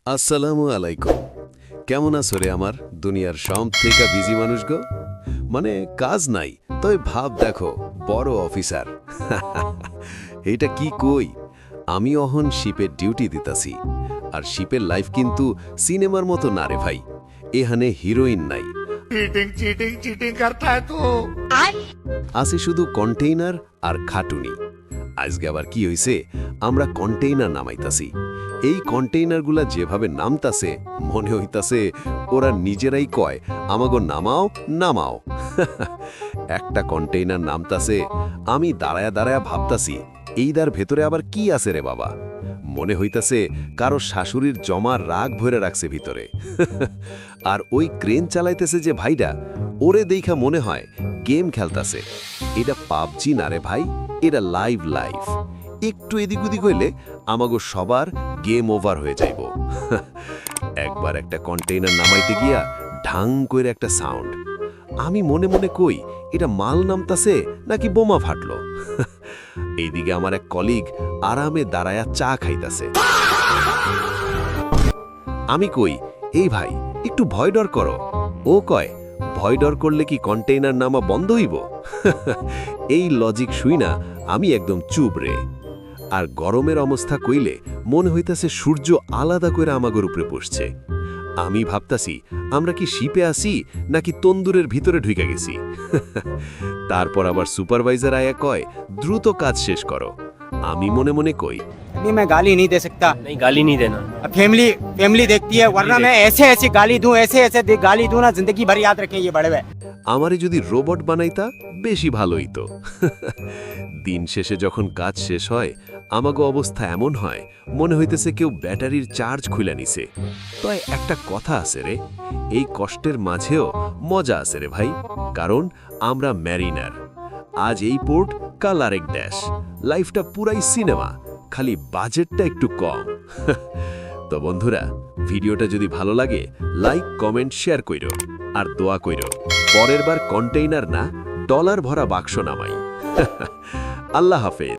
আসসালামু আলাইকুম। কেমন আছো রে আমার দুনিয়ার সব থেকে বিজি মানুষ গো? মানে কাজ নাই, তবে ভাব দেখো বড় অফিসার। এটা কি কই, আমি অহন শিপের ডিউটি দিতাছি। আর শিপের লাইফ কিন্তু সিনেমার মতো না রে ভাই, এখানে হিরোইন নাই। चीटिंग चीटिंग चीटिंग करता है तू। আছে শুধু কন্টেইনার আর খাটুনি। আজকে আবার কি হইছে, আমরা কন্টেইনার নামাইতাছি। এই কন্টেইনারগুলা যেভাবে নামতাছে মনে হইতাছে ওরা নিজেরাই কয় আমাগো নামাও নামাও। একটা কন্টেইনার নামতাছে, আমি দাঁড়ায়া দাঁড়ায়া ভাবতাছি এইদার ভেতরে আবার কি আছে রে বাবা। মনে হইতাছে কারো শাশুড়ির জমার রাগ ভরে রাখছে ভিতরে। আর ওই ক্রেন চালাইতেছে যে ভাইটা, ওরে দেখা মনে হয় গেম খেলতাছে। এটা পাবজি না রে ভাই, এটা লাইভ লাইফ। একটু এদিক ওদিক হইলে আমাগো সবার গেম ওভার হয়ে যাইব। একবার একটা কন্টেইনার নামাইতে গিয়া ঢাং করে একটা সাউন্ড। আমি মনে মনে কই এটা মাল নামতাছে নাকি বোমা ফাটলো। এইদিকে আমার এক কলিগ আরামে দাঁড়ায়া চা খাইতাছে। আমি কই এই ভাই একটু ভয় ডর করো। ও কয় ভয় ডর করলে কি কন্টেইনার নামা বন্ধ হইব? এই লজিক শুই না আমি একদম চুপ রে। আর গরমের অবস্থা কইলে মনে হইতাছে সূর্য আলাদা করে আমাগর উপরে বসছে। আমি ভাবতাছি আমরা কি শিপে আসি নাকি তন্দুরের ভিতরে ঢুকে গেছি। তারপর আবার সুপারভাইজার আয়া কয় দ্রুত কাজ শেষ করো। আমি মনে মনে কই अभी मैं गाली नहीं दे सकता। नहीं गाली नहीं देना। अब फैमिली देखती है, वरना मैं ऐसे ऐसे गाली दूं, ऐसे ऐसे गाली दूं ना, जिंदगी भर याद रखें ये बड़े हुए। আমারে যদি রোবট বানাইতা বেশি ভালোই তো। দিন শেষে যখন কাজ শেষ হয় আমাগো অবস্থা এমন হয় মনে হইতেছে কেউ ব্যাটারির চার্জ খুলে নিছে। তো একটা কথা আছে রে, এই কষ্টের মাঝেও মজা আছে রে ভাই, কারণ আমরা ম্যারিনার। আজ এই পোর্ট, কাল আরেক দেশ। লাইফটা পুরাই সিনেমা, খালি বাজেটটা একটু কম। তো বন্ধুরা, ভিডিওটা যদি ভালো লাগে লাইক কমেন্ট শেয়ার কইরো, আর দোয়া কইরো পরের বার কন্টেইনার না ডলার ভরা বাক্স নামাই। আল্লাহ হাফেজ।